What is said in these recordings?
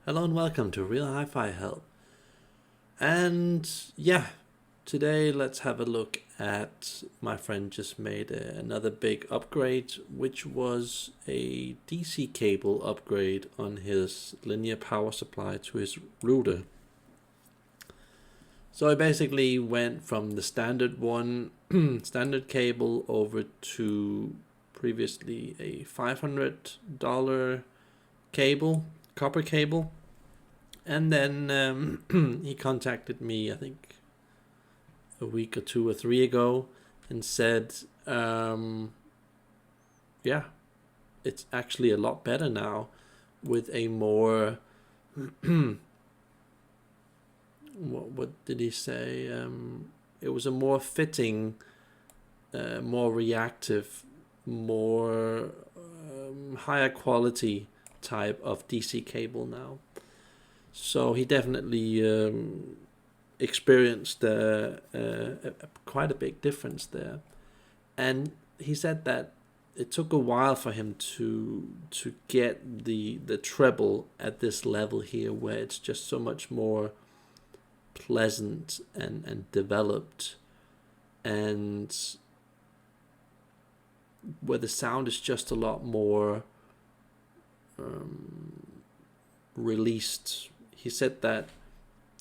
Hello and welcome to Real Hi-Fi Help. And yeah, today let's have a look at my friend just made another big upgrade, which was a DC cable upgrade on his linear power supply to his router. So I basically went from the standard one, standard cable, over to previously a $500 cable, copper cable. And then he contacted me, I think, a week or two or three ago and said, yeah, it's actually a lot better now with a more, what did he say? It was a more fitting, more reactive, more higher quality type of DC cable now. So he definitely experienced quite a big difference there. And he said that it took a while for him to get the treble at this level here, where it's just so much more pleasant and developed, and where the sound is just a lot more released. He said that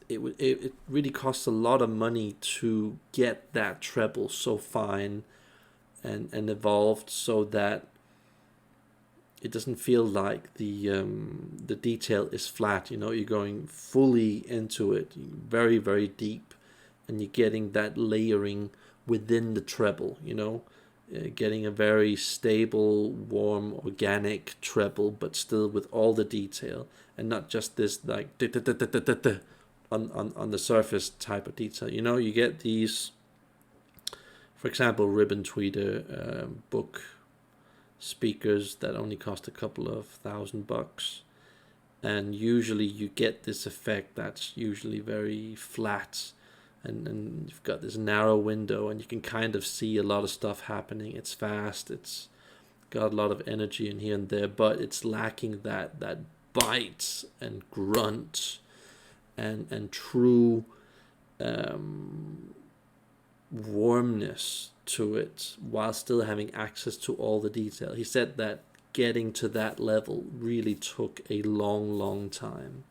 it really costs a lot of money to get that treble so fine and evolved, so that it doesn't feel like the detail is flat. You know, you're going fully into it, very very deep, and you're getting that layering within the treble. You know, getting a very stable, warm, organic treble, but still with all the detail, and not just this like on the surface type of detail. You know, you get these, for example, ribbon tweeter book speakers that only cost a couple of $1,000, and usually you get this effect that's usually very flat, and you've got this narrow window, and you can kind of see a lot of stuff happening. It's fast, it's got a lot of energy in here and there, but it's lacking that bite and grunt and true warmness to it, while still having access to all the detail. He said that getting to that level really took a long time.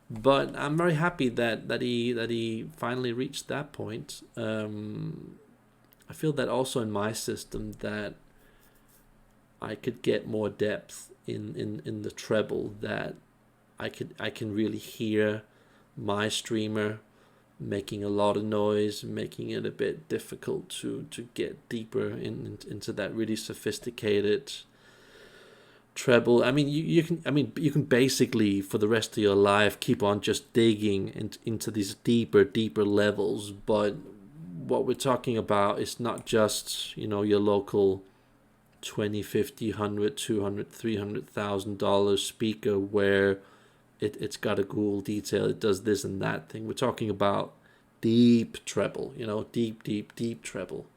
But I'm very happy that he finally reached that point. I feel that also in my system, that I could get more depth in the treble, that I can really hear my streamer making a lot of noise, making it a bit difficult to get deeper into that really sophisticated treble. I mean, you can basically for the rest of your life keep on just digging into these deeper levels. But what we're talking about is not just, you know, your local 20, 50, 100, 200, $300,000 speaker where it's got a cool detail, it does this and that thing. We're talking about deep treble, you know, deep treble.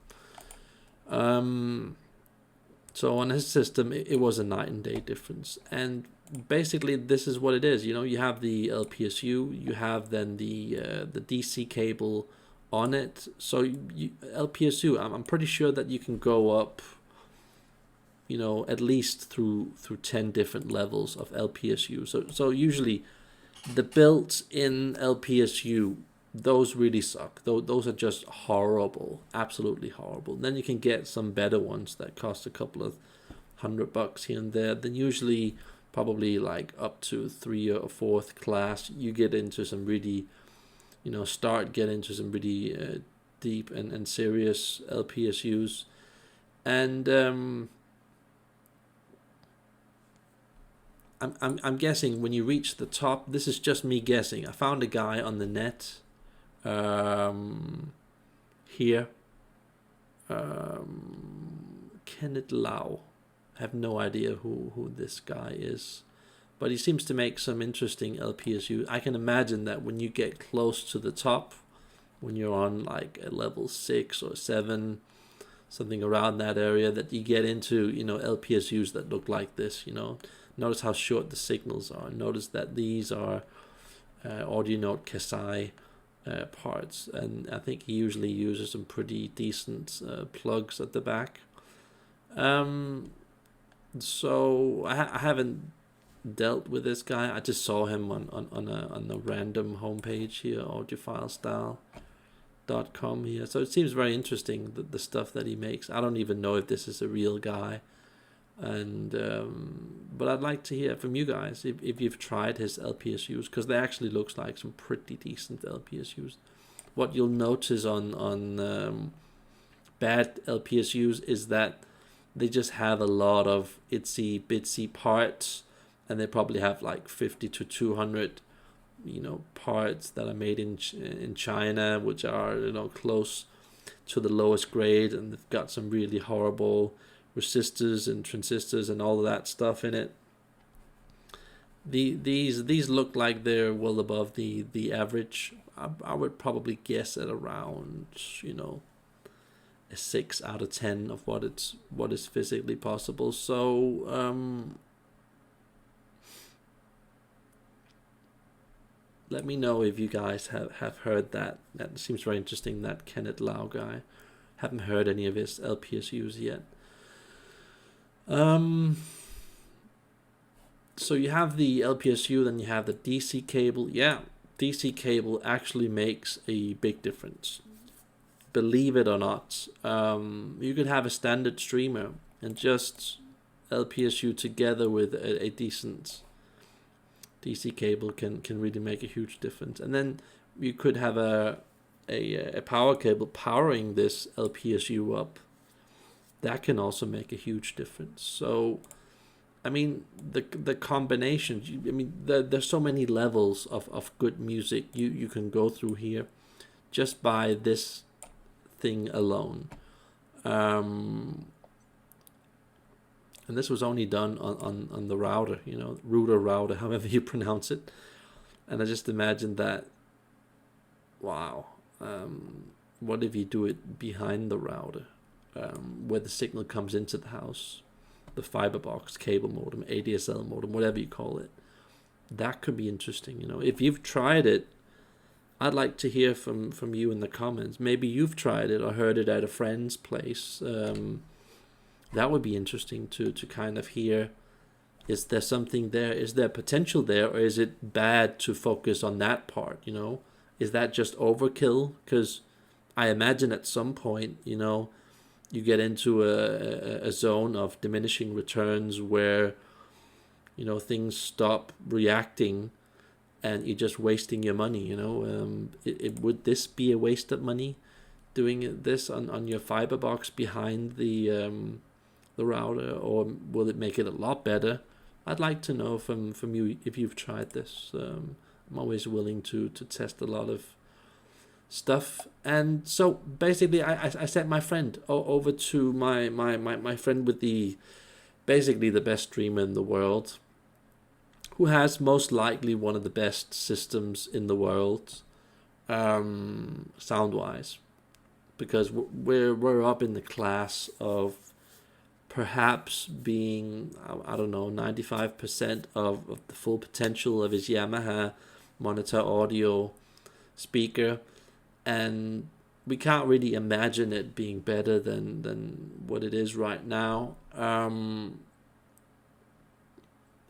So on his system, it was a night and day difference. And basically, this is what it is. You know, you have the LPSU, you have then the DC cable on it. So LPSU, I'm pretty sure that you can go up, you know, at least through 10 different levels of LPSU. So usually the built-in LPSU, those really suck. Those are just horrible, absolutely horrible. Then you can get some better ones that cost a couple of $100 here and there. Then usually probably like up to 3rd or 4th class, you get into some really, you know, get into some really deep and serious LPSUs. And I'm guessing when you reach the top, this is just me guessing. I found a guy on the net here, Kenneth Lau. I have no idea who this guy is, but he seems to make some interesting LPSU. I can imagine that when you get close to the top, when you're on like a level 6 or 7, something around that area, that you get into, you know, LPSUs that look like this, you know, Notice how short the signals are. Notice that these are audio note Kasai parts, and I think he usually uses some pretty decent plugs at the back. So I haven't dealt with this guy. I just saw him on a random homepage here, audiophilestyle.com here. So it seems very interesting, the stuff that he makes. I don't even know if this is a real guy, and but I'd like to hear from you guys if you've tried his LPSUs, because they actually looks like some pretty decent LPSUs. What you'll notice on bad LPSUs is that they just have a lot of itsy bitsy parts, and they probably have like 50 to 200 parts that are made in China, which are close to the lowest grade, and they've got some really horrible resistors and transistors and all of that stuff in it. These look like they're well above the average. I would probably guess at around a 6 out of 10 of what is physically possible. So let me know if you guys have heard that. That seems very interesting, that Kenneth Lau guy. Haven't heard any of his LPSUs yet. So you have the LPSU, then you have the DC cable. Yeah, DC cable actually makes a big difference. Believe it or not. You could have a standard streamer and just LPSU together with a decent DC cable can really make a huge difference. And then you could have a power cable powering this LPSU up. That can also make a huge difference. So, I mean, the combinations, there's so many levels of good music you can go through here just by this thing alone. And this was only done on the router, router, however you pronounce it. And I just imagine that, wow, what if you do it behind the router, where the signal comes into the house, the fiber box, cable modem, ADSL modem, whatever you call it. That could be interesting. If you've tried it, I'd like to hear from you in the comments. Maybe you've tried it or heard it at a friend's place. That would be interesting to kind of hear. Is there something there? Is there potential there? Or is it bad to focus on that part? Is that just overkill? Because I imagine at some point, you get into a zone of diminishing returns where, things stop reacting and you're just wasting your money, would this be a waste of money, doing this on your fiber box behind the router, or will it make it a lot better? I'd like to know from you if you've tried this. I'm always willing to test a lot of stuff. And so basically I sent my friend over to my friend with basically the best streamer in the world, who has most likely one of the best systems in the world, sound wise, because we're up in the class of perhaps being, I don't know, 95% of the full potential of his Yamaha monitor audio speaker, and we can't really imagine it being better than what it is right now.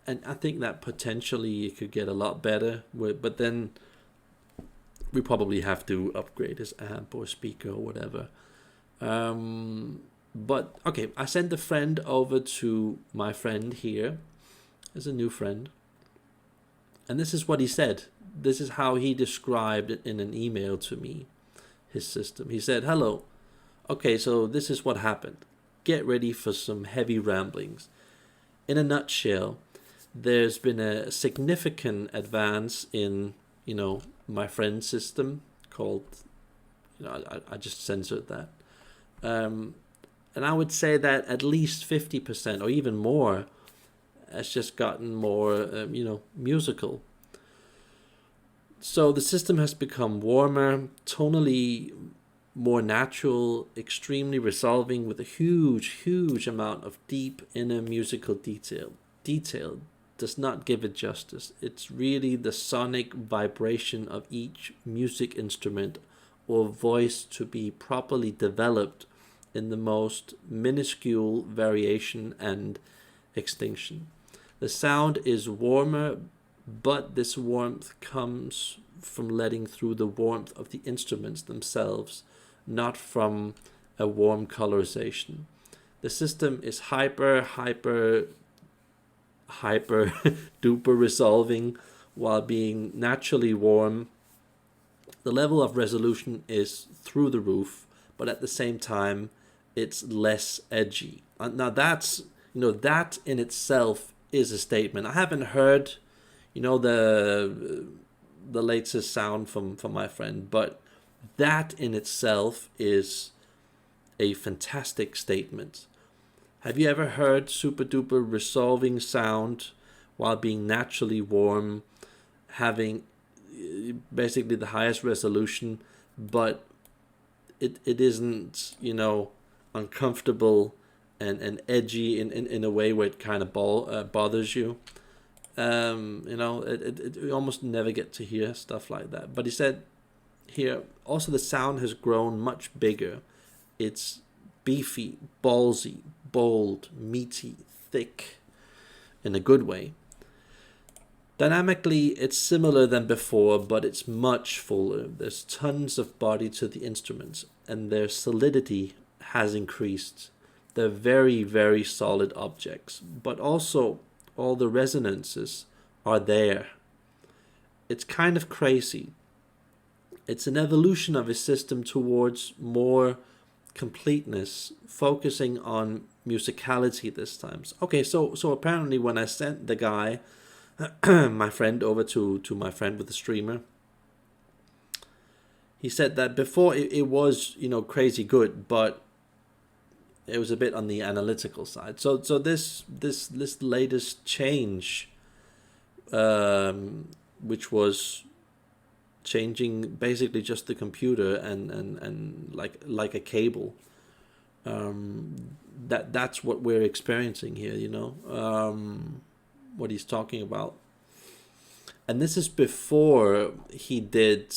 And I think that potentially it could get a lot better, but then we probably have to upgrade his amp or speaker or whatever. But okay, I sent a friend over to my friend here. There's a new friend. And this is what he said. This is how he described it in an email to me, his system. He said, "Hello. Okay, so this is what happened. Get ready for some heavy ramblings. In a nutshell, there's been a significant advance in, my friend's system called, I just censored that. And I would say that at least 50% or even more has just gotten more, musical. So the system has become warmer, tonally more natural, extremely resolving, with a huge amount of deep inner musical detail. does not give it justice. It's really the sonic vibration of each music instrument or voice to be properly developed in the most minuscule variation and extinction. The sound is warmer, but this warmth comes from letting through the warmth of the instruments themselves, not from a warm colorization. The system is hyper duper resolving while being naturally warm. The level of resolution is through the roof, but at the same time, it's less edgy. Now that in itself is a statement. I haven't heard, the latest sound from my friend, but that in itself is a fantastic statement. Have you ever heard super duper resolving sound while being naturally warm, having basically the highest resolution, but it isn't, uncomfortable and edgy in a way where it kind of bothers you? You almost never get to hear stuff like that. But he said here, also the sound has grown much bigger. It's beefy, ballsy, bold, meaty, thick, in a good way. Dynamically, it's similar than before, but it's much fuller. There's tons of body to the instruments, and their solidity has increased. They're very, very solid objects, but also all the resonances are there. It's kind of crazy. It's an evolution of a system towards more completeness, focusing on musicality this time. Okay, so apparently when I sent the guy, my friend, over to my friend with the streamer, he said that before it was, crazy good, but it was a bit on the analytical side. So this latest change, which was changing basically just the computer and like a cable, that's what we're experiencing here, what he's talking about. And this is before he did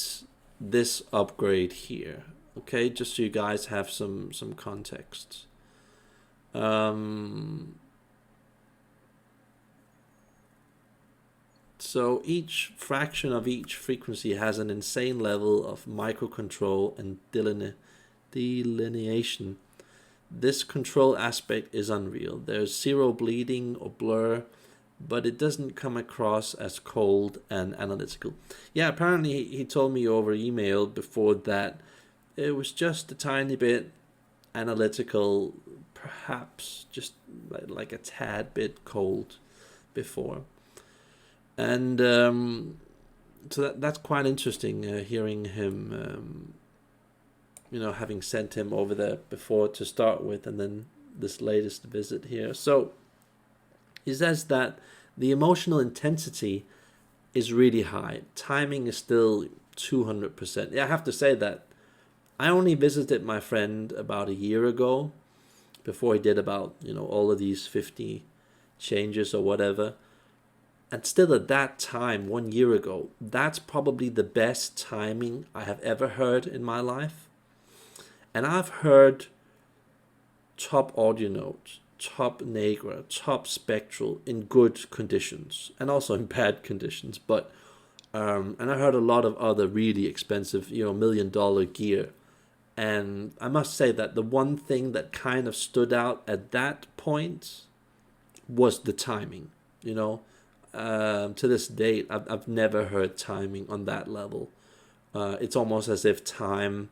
this upgrade here, okay, just so you guys have some context. So each fraction of each frequency has an insane level of microcontrol and delineation. This control aspect is unreal. There's zero bleeding or blur, but it doesn't come across as cold and analytical. Yeah, apparently he told me over email before that it was just a tiny bit analytical, perhaps just like a tad bit cold before. And so that's quite interesting, hearing him, having sent him over there before to start with, and then this latest visit here. So he says that the emotional intensity is really high. Timing is still 200%. Yeah, I have to say that I only visited my friend about a year ago, before he did about, all of these 50 changes or whatever. And still at that time, 1 year ago, that's probably the best timing I have ever heard in my life. And I've heard top audio notes, top Negra, top spectral in good conditions, and also in bad conditions. But and I heard a lot of other really expensive, $1 million gear. And I must say that the one thing that kind of stood out at that point was the timing, To this date, I've never heard timing on that level. It's almost as if time,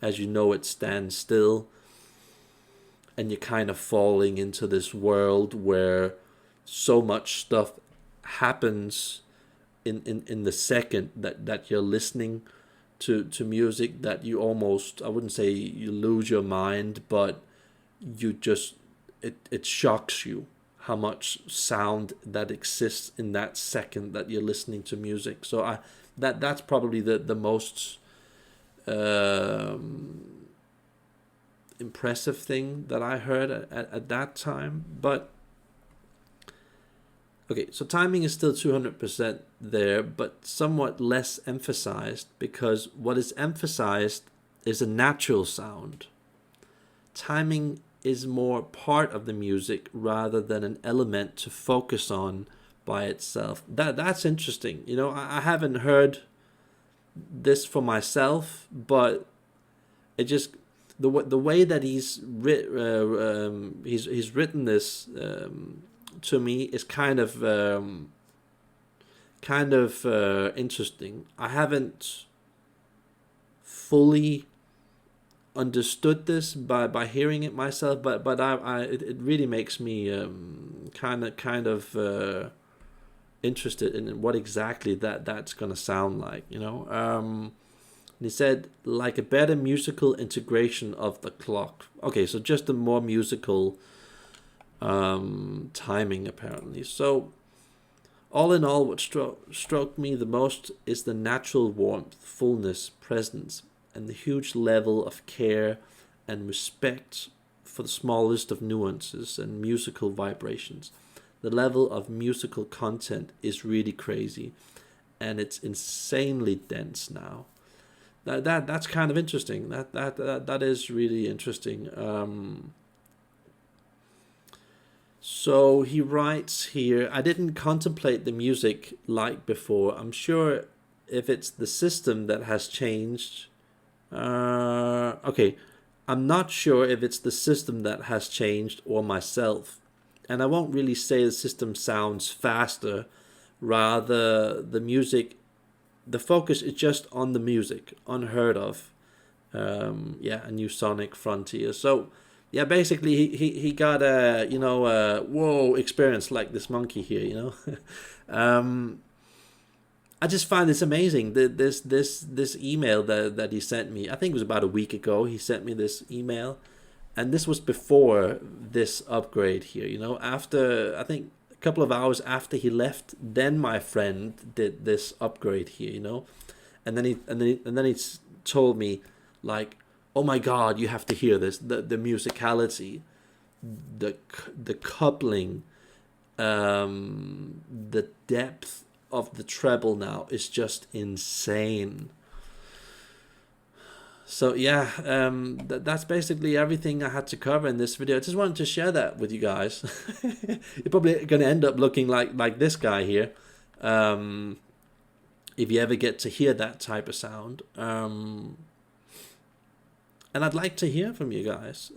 as you know it, stands still, and you're kind of falling into this world where so much stuff happens in the second that you're listening to music, that you almost, I wouldn't say you lose your mind, but you just, it shocks you how much sound that exists in that second that you're listening to music. So that's probably the most impressive thing that I heard at that time. But Okay, so timing is still 200% there, but somewhat less emphasized, because what is emphasized is a natural sound. Timing is more part of the music rather than an element to focus on by itself. That's interesting. You know, I haven't heard this for myself, but it just the way that he's written this to me is kind of interesting. I haven't fully understood this by hearing it myself, but it really makes me kind of interested in what exactly that's gonna sound like, you know. And he said, like a better musical integration of the clock. Okay, so just a more musical timing apparently. So all in all, what struck me the most is the natural warmth, fullness, presence, and the huge level of care and respect for the smallest of nuances and musical vibrations. The level of musical content is really crazy, and it's insanely dense now. That's kind of interesting. That is really interesting. So he writes here, I didn't contemplate the music like before. I'm sure if it's the system that has changed. Okay, I'm not sure if it's the system that has changed or myself. And I won't really say the system sounds faster. Rather, the music, the focus is just on the music, unheard of. A new sonic frontier. So yeah, basically he got a whoa experience like this monkey here, you know. I just find this amazing. This email that he sent me, I think it was about a week ago. He sent me this email, and this was before this upgrade here. You know, after I think a couple of hours after he left, then my friend did this upgrade here. You know, and then he told me like, oh my God, you have to hear this. The musicality, the coupling, the depth of the treble now is just insane. So yeah, that's basically everything I had to cover in this video. I just wanted to share that with you guys. You're probably going to end up looking like this guy here, if you ever get to hear that type of sound. And I'd like to hear from you guys.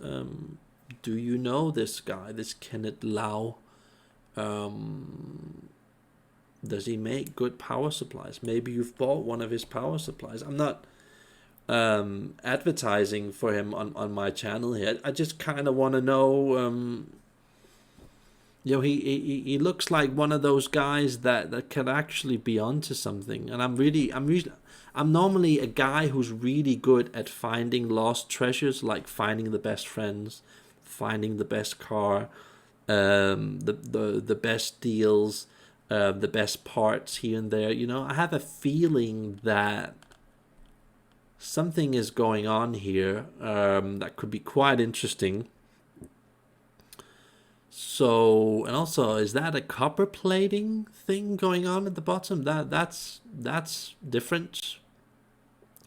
Do you know this guy, this Kenneth Lau? Does he make good power supplies? Maybe you've bought one of his power supplies. I'm not advertising for him on my channel here. I just kind of want to know. He looks like one of those guys that can actually be onto something. And I'm normally a guy who's really good at finding lost treasures, like finding the best friends, finding the best car, the best deals, the best parts here and there. You know, I have a feeling that something is going on here that could be quite interesting. So, and also, is that a copper plating thing going on at the bottom? That's different.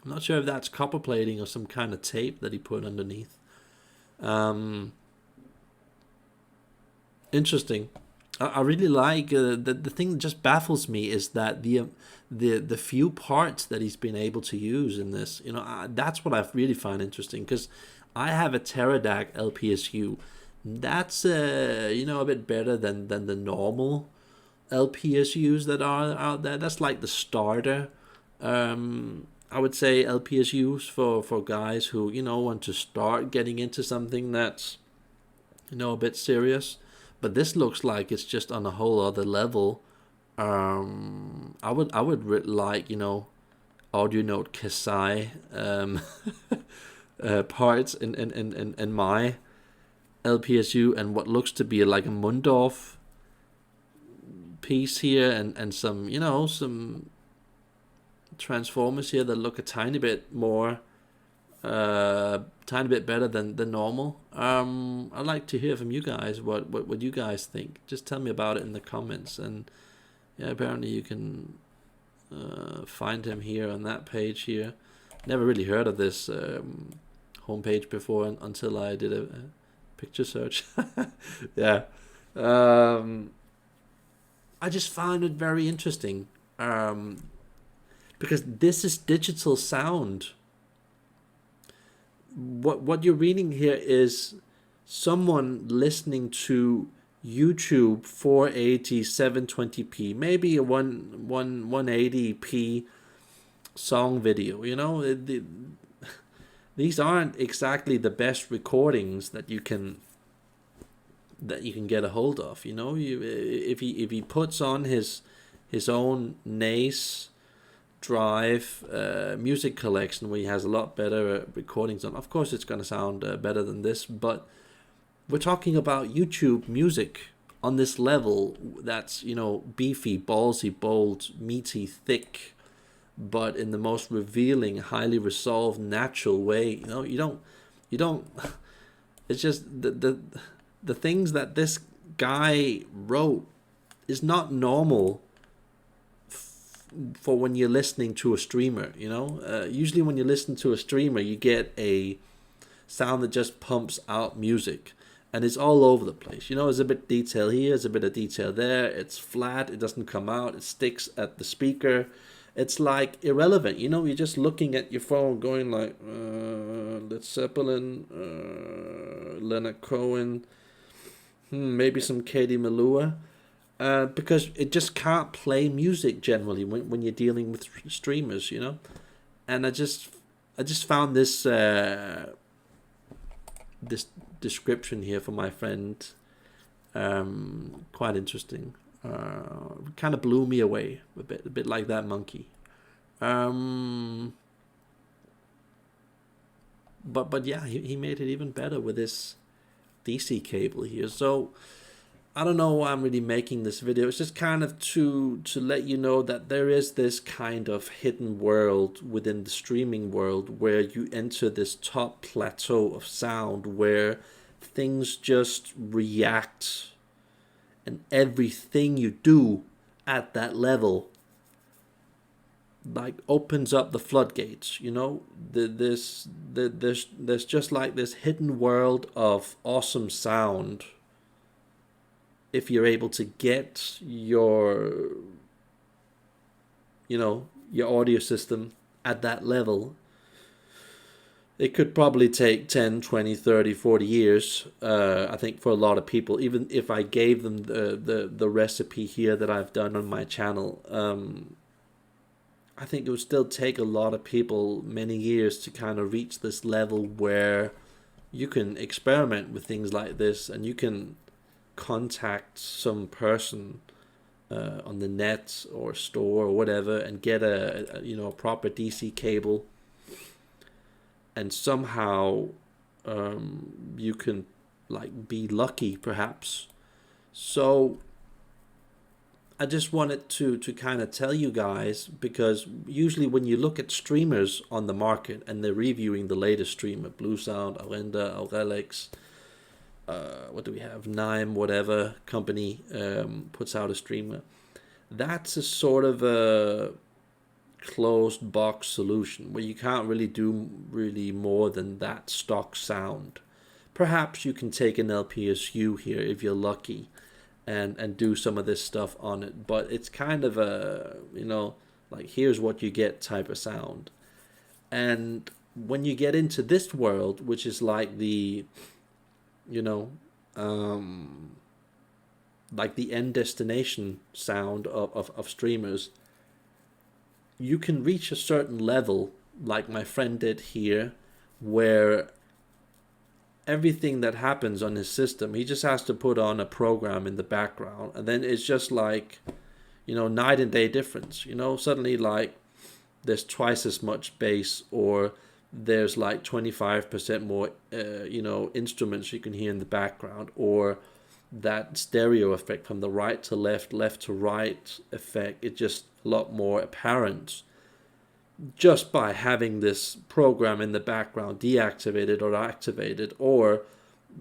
I'm not sure if that's copper plating or some kind of tape that he put underneath. Interesting. I really like the thing that just baffles me is that the few parts that he's been able to use in this. You know, that's what I really find interesting, because I have a Teradac LPSU. That's a bit better than the normal LPSUs that are out there. That's like the starter. I would say LPSUs for guys who want to start getting into something that's a bit serious. But this looks like it's just on a whole other level. I would like audio note Kasai parts in my LPSU, and what looks to be like a Mundorf piece here, and some transformers here that look a tiny bit more tiny bit better than normal. I'd like to hear from you guys what you guys think. Just tell me about it in the comments. And yeah, apparently you can find him here on that page here. Never really heard of this homepage before until I did a picture search. Yeah. I just found it very interesting because this is digital sound. What you're reading here is someone listening to YouTube 480 720p, maybe a 180p song video. You know, these aren't exactly the best recordings that you can get a hold of. You know, if he puts on his own NAS drive music collection where he has a lot better recordings on, of course it's going to sound better than this. But we're talking about YouTube music on this level that's, you know, beefy, ballsy, bold, meaty, thick, but in the most revealing, highly resolved, natural way. You know, you don't it's just the things that this guy wrote is not normal for when you're listening to a streamer. You know, usually when you listen to a streamer, you get a sound that just pumps out music, and it's all over the place. You know, there's a bit of detail here, there's a bit of detail there. It's flat, it doesn't come out, it sticks at the speaker. It's like irrelevant. You know, you're just looking at your phone going like Led Zeppelin, Leonard Cohen, maybe some Katie Melua. Because it just can't play music generally when you're dealing with streamers, you know. And I just found this this description here for my friend quite interesting. Kind of blew me away a bit like that monkey. But yeah, he made it even better with this DC cable here. So I don't know why I'm really making this video. It's just kind of to let you know that there is this kind of hidden world within the streaming world where you enter this top plateau of sound where things just react, and everything you do at that level like opens up the floodgates. You know, there's just like this hidden world of awesome sound if you're able to get your, you know, your audio system at that level. It could probably take 10, 20, 30, 40 years, I think, for a lot of people. Even if I gave them the recipe here that I've done on my channel, I think it would still take a lot of people many years to kind of reach this level where you can experiment with things like this, and you can contact some person on the net or store or whatever and get a proper DC cable, and somehow you can like be lucky perhaps. So I just wanted to kind of tell you guys, because usually when you look at streamers on the market and they're reviewing the latest streamer, Blue Sound, Arenda, Aurelix, what do we have, Nime, whatever company puts out a streamer, that's a sort of a closed box solution where you can't really do really more than that stock sound. Perhaps you can take an LPSU here if you're lucky and do some of this stuff on it, but it's kind of a, you know, like here's what you get type of sound. And when you get into this world, which is like the, you know, like the end destination sound of streamers, you can reach a certain level like my friend did here, where everything that happens on his system, he just has to put on a program in the background, and then it's just like, you know, night and day difference. You know, suddenly like there's twice as much bass, or there's like 25% more you know, instruments you can hear in the background, or that stereo effect from the right to left, left to right effect, it's just a lot more apparent just by having this program in the background deactivated or activated, or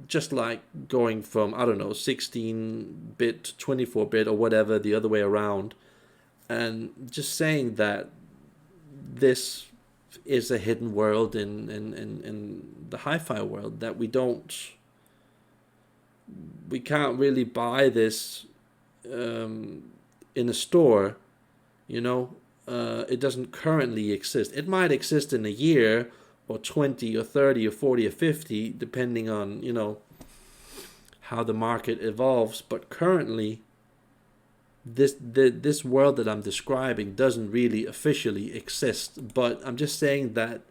just like going from, I don't know, 16-bit to 24-bit or whatever, the other way around, and just saying that this is a hidden world in the hi-fi world, that we can't really buy this in a store, it doesn't currently exist. It might exist in a year or 20 or 30 or 40 or 50, depending on, how the market evolves. But currently, this world that I'm describing doesn't really officially exist. But I'm just saying that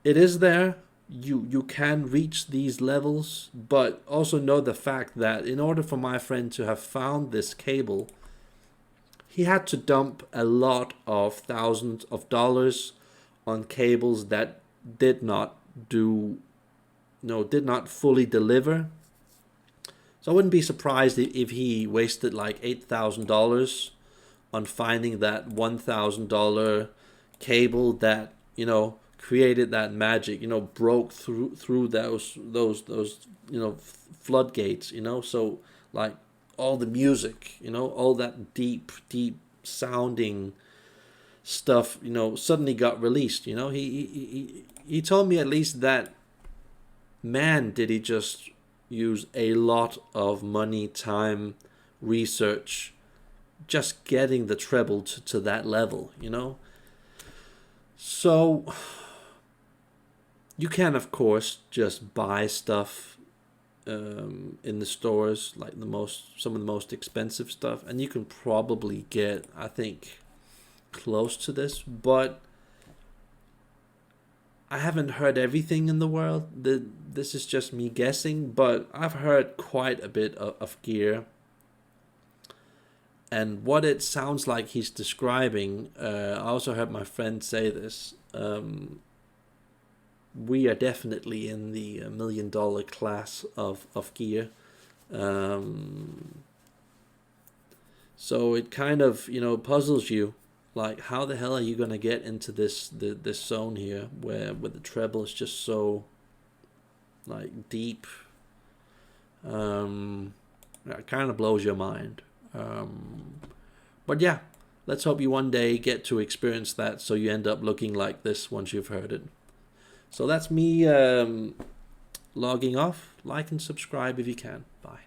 it is there. You can reach these levels, but also know the fact that in order for my friend to have found this cable, he had to dump a lot of thousands of dollars on cables that did not fully deliver. So I wouldn't be surprised if he wasted like $8,000 on finding that $1,000 cable that, created that magic, broke through those floodgates, so like all the music, all that deep sounding stuff, suddenly got released. He told me at least that, man, did he just use a lot of money, time, research, just getting the treble to that level, So you can, of course, just buy stuff in the stores, like some of the most expensive stuff, and you can probably get, I think, close to this, but I haven't heard everything in the world. This is just me guessing, but I've heard quite a bit of gear. And what it sounds like he's describing, I also heard my friend say this, we are definitely in the $1 million class of gear. So it kind of, puzzles you. Like, how the hell are you going to get into this zone here where the treble is just so, like, deep? It kind of blows your mind. But yeah, let's hope you one day get to experience that, so you end up looking like this once you've heard it. So that's me logging off. Like and subscribe if you can. Bye.